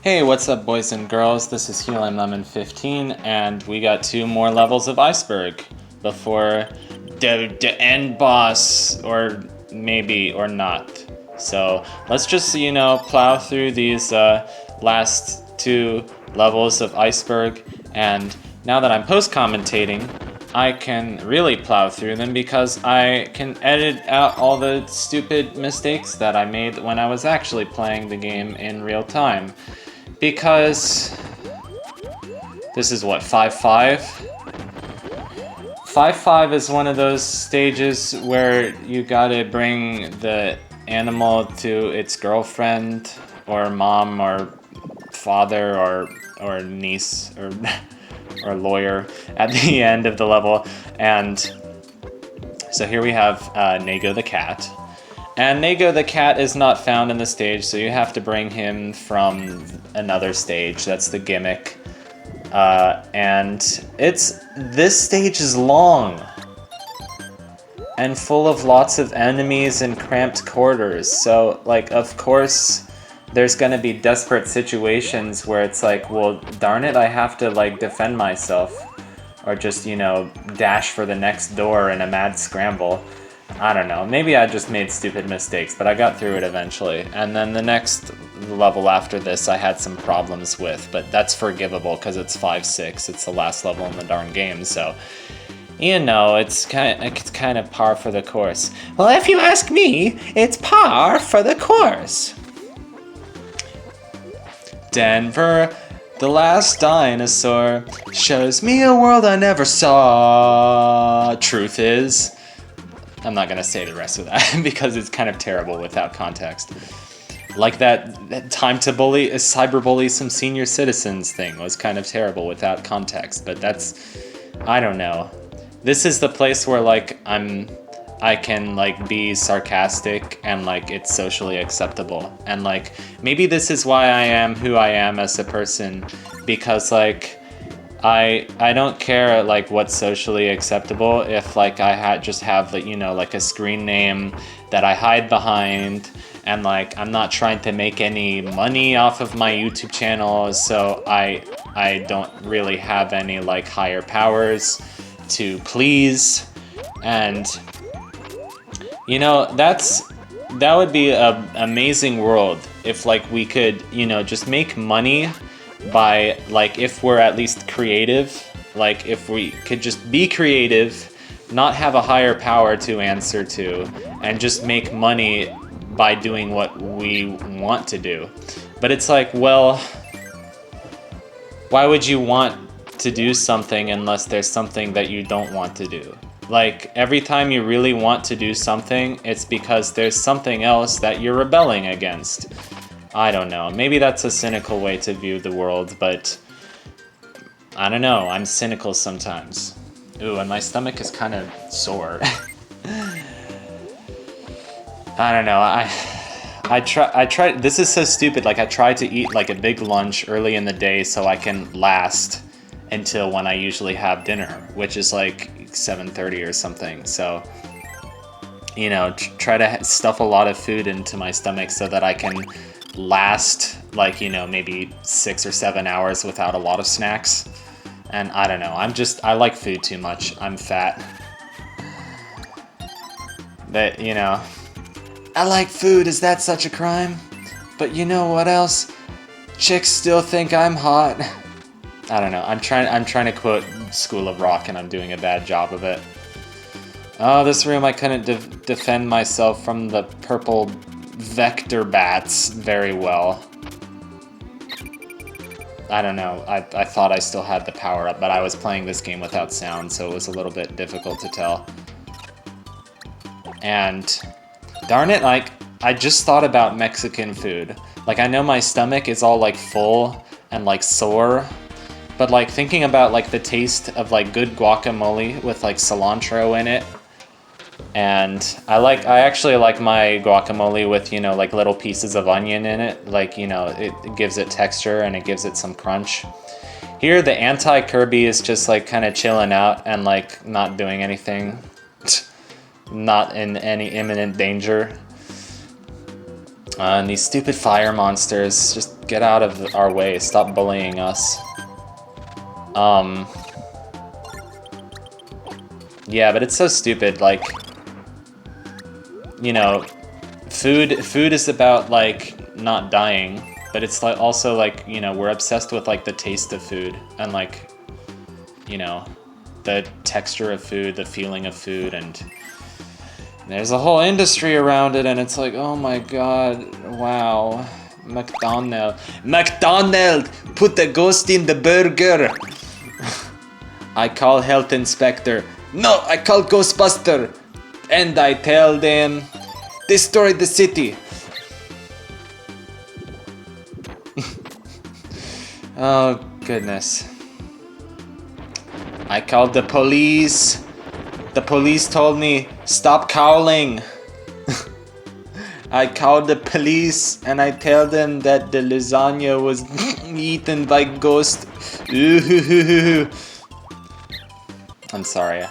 Hey, what's up, boys and girls? This is HealI'mLemon15, and we got 2 more levels of Iceberg before the end boss, or maybe, or not. So let's just, plow through these last 2 levels of Iceberg, and now that I'm post-commentating, I can really plow through them because I can edit out all the stupid mistakes that I made when I was actually playing the game in real time. Because this is what, 5-5? 5-5 is one of those stages where you gotta bring the animal to its girlfriend or mom or father or niece or lawyer at the end of the level. And so here we have Nago the cat. And Nago the cat is not found in the stage, so you have to bring him from another stage. That's the gimmick. And this stage is long and full of lots of enemies and cramped quarters. So, like, of course, there's gonna be desperate situations where it's like, well, darn it, I have to, like, defend myself. Or just, dash for the next door in a mad scramble. I don't know, maybe I just made stupid mistakes, but I got through it eventually. And then the next level after this I had some problems with, but that's forgivable because it's 5-6. It's the last level in the darn game, so it's kind of par for the course. Well, if you ask me, it's par for the course. Denver, the last dinosaur, shows me a world I never saw. Truth is, I'm not gonna say the rest of that because it's kind of terrible without context. Like that time to cyberbully some senior citizens thing was kind of terrible without context, but I don't know. This is the place where like I can like be sarcastic and like it's socially acceptable. And like maybe this is why I am who I am as a person, because like I don't care like what's socially acceptable if like I just have like a screen name that I hide behind, and like I'm not trying to make any money off of my YouTube channel, so I don't really have any like higher powers to please. And that would be an amazing world if like we could just make money by like if we're at least creative. Like if we could just be creative, not have a higher power to answer to, and just make money by doing what we want to do. But it's like, well, why would you want to do something unless there's something that you don't want to do? Like every time you really want to do something, it's because there's something else that you're rebelling against. I don't know, maybe that's a cynical way to view the world, but I don't know, I'm cynical sometimes. Ooh, and my stomach is kind of sore. I don't know, I try, this is so stupid, like I try to eat like a big lunch early in the day so I can last until when I usually have dinner, which is like 7:30 or something. So, try to stuff a lot of food into my stomach so that I can last like maybe 6 or 7 hours without a lot of snacks. And I don't know, I like food too much. I'm fat. But I like food. Is that such a crime? But you know what else? Chicks still think I'm hot. I don't know, I'm trying to quote School of Rock and I'm doing a bad job of it. Oh, this room I couldn't defend myself from the purple vector bats very well. I don't know, I thought I still had the power up, but I was playing this game without sound, so it was a little bit difficult to tell. And darn it, like, I just thought about Mexican food. Like, I know my stomach is all like full and like sore, but like thinking about like the taste of like good guacamole with like cilantro in it. And I actually like my guacamole with, like little pieces of onion in it. Like, it gives it texture and it gives it some crunch. Here, the anti-Kirby is just like kind of chilling out and like not doing anything. Not in any imminent danger. And these stupid fire monsters, just Get out of our way. Stop bullying us. Yeah, but it's so stupid, like, you know, food is about, like, not dying, but it's like also, like, you know, we're obsessed with, like, the taste of food, and, like, you know, the texture of food, the feeling of food, and there's a whole industry around it, and it's like, oh my god, wow. McDonald, put the ghost in the burger. I call health inspector. No, I call Ghostbuster. And I tell them, destroy the city. Oh, goodness. I called the police. The police told me, stop cowling. I called the police and I tell them that the lasagna was eaten by ghost. I'm sorry.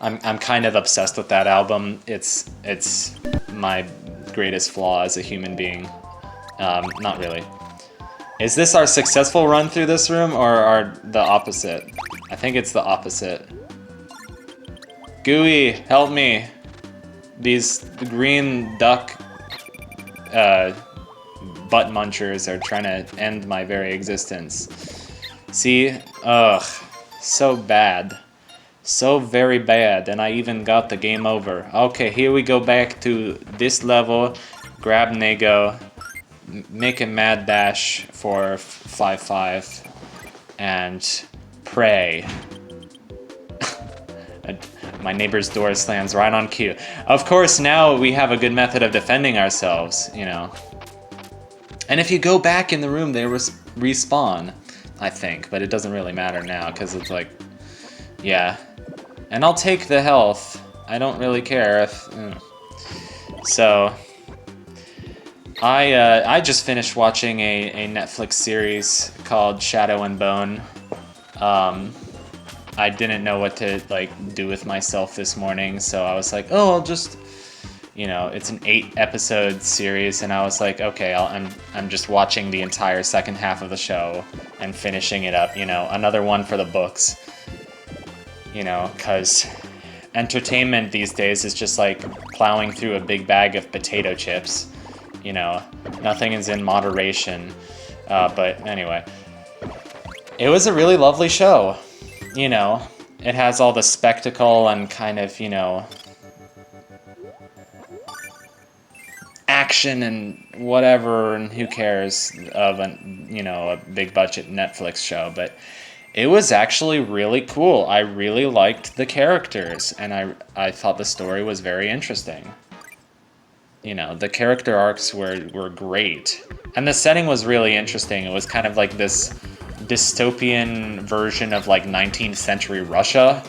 I'm kind of obsessed with that album. It's my greatest flaw as a human being. Not really. Is this our successful run through this room or the opposite? I think it's the opposite. Gooey, help me. These green duck butt munchers are trying to end my very existence. See? Ugh. So bad. So very bad. And I even got the game over. Okay, here we go back to this level. Grab Nago. Make a mad dash for 5-5. And pray. My neighbor's door slams right on cue. Of course, now we have a good method of defending ourselves, you know. And if you go back in the room, they respawn, I think. But it doesn't really matter now, because it's like, yeah. And I'll take the health. I don't really care if... So, I just finished watching a Netflix series called Shadow and Bone. I didn't know what to like do with myself this morning, so I was like, oh, I'll just, you know, it's an 8-episode series, and I was like, okay, I'm just watching the entire second half of the show and finishing it up, you know, another one for the books, you know, because entertainment these days is just like plowing through a big bag of potato chips, you know, nothing is in moderation, but anyway, it was a really lovely show. You know, it has all the spectacle and kind of, you know, action and whatever, and who cares of a, you know, a big budget Netflix show, but it was actually really cool. I really liked the characters, and I thought the story was very interesting. You know, the character arcs were great, and the setting was really interesting. It was kind of like this dystopian version of like 19th century Russia,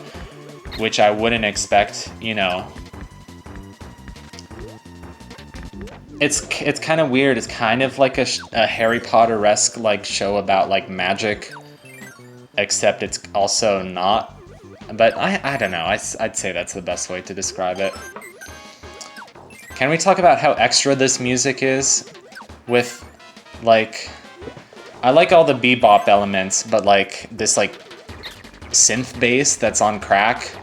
which I wouldn't expect, you know. It's kind of weird. It's kind of like a Harry Potter-esque like show about like magic, except it's also not. But I don't know. I'd say that's the best way to describe it. Can we talk about how extra this music is with like... I like all the bebop elements, but like this like synth bass that's on crack,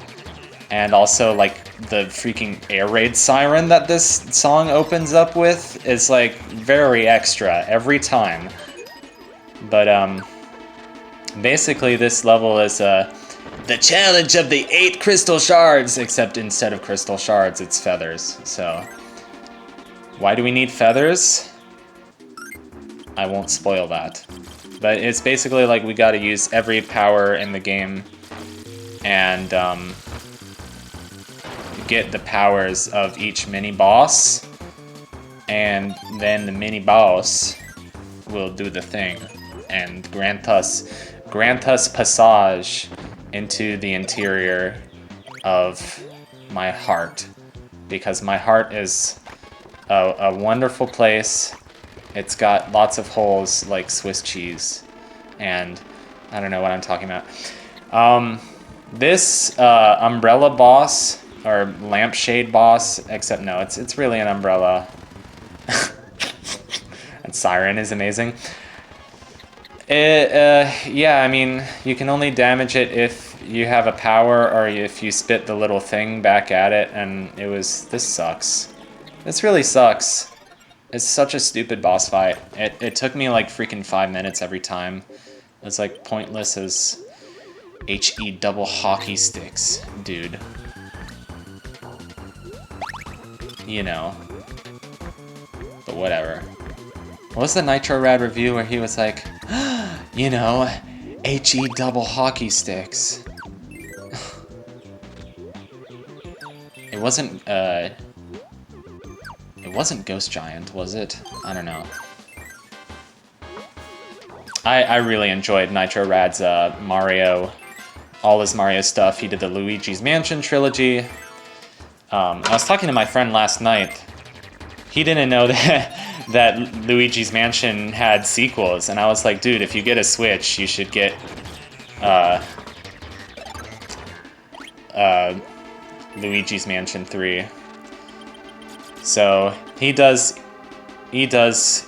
and also like the freaking air raid siren that this song opens up with is like very extra every time. But basically this level is the challenge of the 8 crystal shards, except instead of crystal shards it's feathers. So why do we need feathers? I won't spoil that. But it's basically like we gotta use every power in the game and get the powers of each mini-boss, and then the mini-boss will do the thing and grant us passage into the interior of my heart, because my heart is a wonderful place. It's got lots of holes like Swiss cheese, and I don't know what I'm talking about. This umbrella boss, or lampshade boss, except no, it's really an umbrella. And siren is amazing. Yeah, I mean, you can only damage it if you have a power or if you spit the little thing back at it, and this sucks. This really sucks. It's such a stupid boss fight. It took me like freaking 5 minutes every time. It's like pointless as HE double hockey sticks, dude. You know. But whatever. What was the Nitro Rad review where he was like, you know, HE double hockey sticks? It wasn't Ghost Giant, was it? I don't know. I really enjoyed Nitro Rad's Mario, all his Mario stuff. He did the Luigi's Mansion trilogy. I was talking to my friend last night. He didn't know that Luigi's Mansion had sequels, and I was like, dude, if you get a Switch, you should get Luigi's Mansion 3. So he does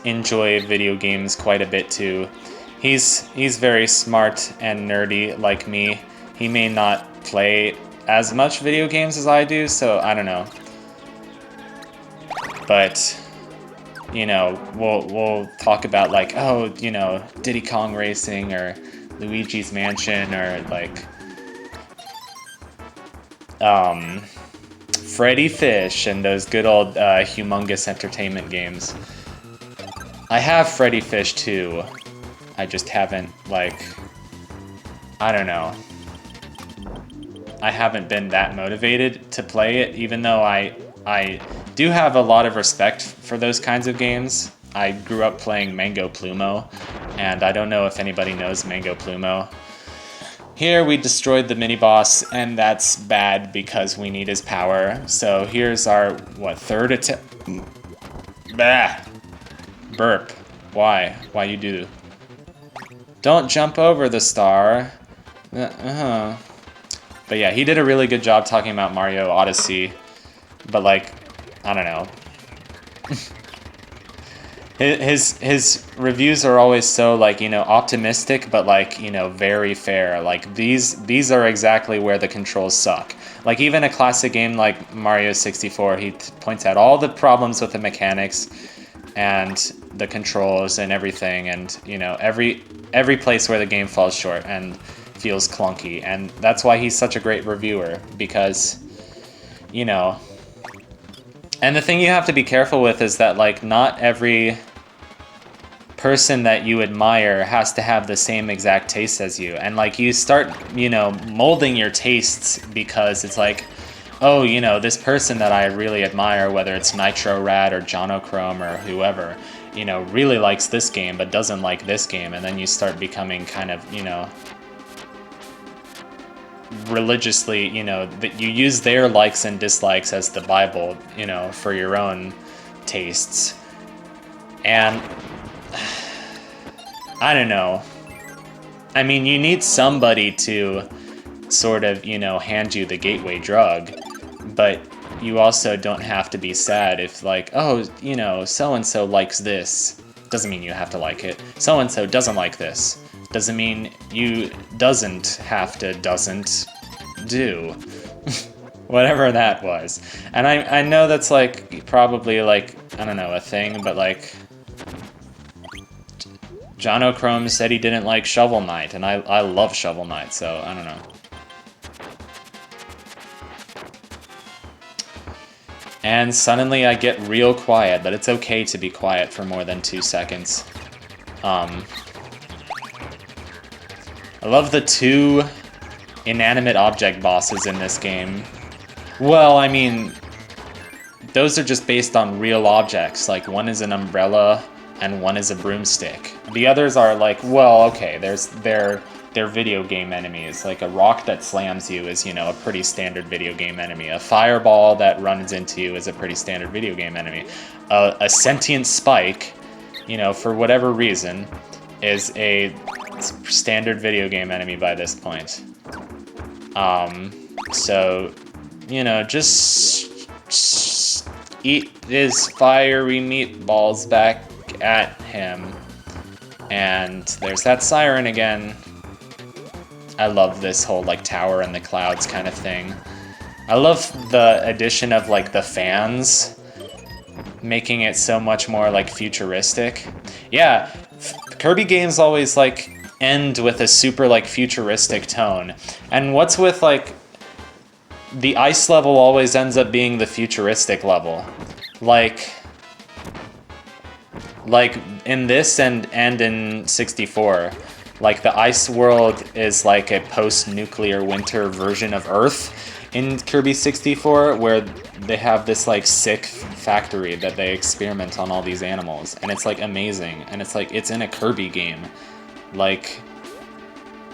enjoy video games quite a bit too. He's very smart and nerdy like me. He may not play as much video games as I do, so I don't know. But you know, we'll talk about like, oh, you know, Diddy Kong Racing or Luigi's Mansion or like Freddy Fish and those good old Humongous Entertainment games. I have Freddy Fish too. I just haven't, like, I don't know. I haven't been that motivated to play it, even though I do have a lot of respect for those kinds of games. I grew up playing Mango Plumo, and I don't know if anybody knows Mango Plumo. Here we destroyed the mini-boss, and that's bad because we need his power. So here's our, what, third attempt? Bah! Burp. Why? Why you do? Don't jump over the star. But yeah, he did a really good job talking about Mario Odyssey. But like, I don't know. His reviews are always so, like, you know, optimistic, but like, you know, very fair. Like these are exactly where the controls suck. Like even a classic game like Mario 64, he points out all the problems with the mechanics and the controls and everything, and you know, every place where the game falls short and feels clunky, and that's why he's such a great reviewer, because, you know. And the thing you have to be careful with is that, like, not every person that you admire has to have the same exact taste as you. And, like, you start, you know, molding your tastes because it's like, oh, you know, this person that I really admire, whether it's Nitro Rad or Jonochrome or whoever, you know, really likes this game but doesn't like this game. And then you start becoming kind of, you know, religiously, you know, that you use their likes and dislikes as the Bible, you know, for your own tastes. And I don't know. I mean, you need somebody to sort of, you know, hand you the gateway drug, but you also don't have to be sad if, like, oh, you know, so-and-so likes this. Doesn't mean you have to like it. So-and-so doesn't like this. Doesn't mean you doesn't do. Whatever that was. And I know that's, like, probably, like, I don't know, a thing, but, like, Jonochrome said he didn't like Shovel Knight, and I love Shovel Knight, so I don't know. And suddenly I get real quiet, but it's okay to be quiet for more than 2 seconds. I love the 2 inanimate object bosses in this game. Well, I mean, those are just based on real objects. Like, one is an umbrella and one is a broomstick. The others are like, well, okay, they're video game enemies. Like a rock that slams you is, you know, a pretty standard video game enemy. A fireball that runs into you is a pretty standard video game enemy. A sentient spike, you know, for whatever reason, is a standard video game enemy by this point. So, you know, just eat his fiery meatballs back at him. And there's that siren again. I love this whole like tower in the clouds kind of thing. I love the addition of like the fans, making it so much more like futuristic. Yeah, Kirby games always like end with a super like futuristic tone. And what's with like the ice level always ends up being the futuristic level. Like in this and in 64, like the ice world is like a post-nuclear winter version of Earth in Kirby 64, where they have this like sick factory that they experiment on all these animals, and it's like amazing, and it's like it's in a Kirby game. Like,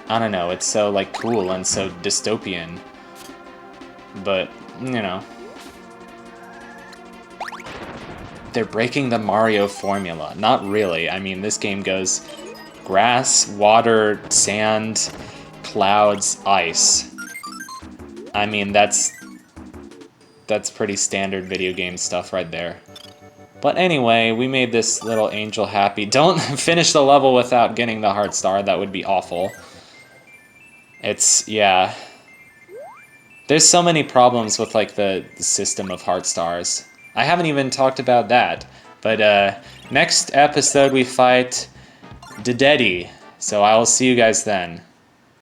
I don't know, it's so like cool and so dystopian. But, you know, they're breaking the Mario formula. Not really. I mean, this game goes grass, water, sand, clouds, ice. I mean, that's pretty standard video game stuff right there. But anyway, we made this little angel happy. Don't finish the level without getting the heart star. That would be awful. It's, yeah. There's so many problems with like the system of heart stars. I haven't even talked about that. But next episode we fight Dedede. So I will see you guys then.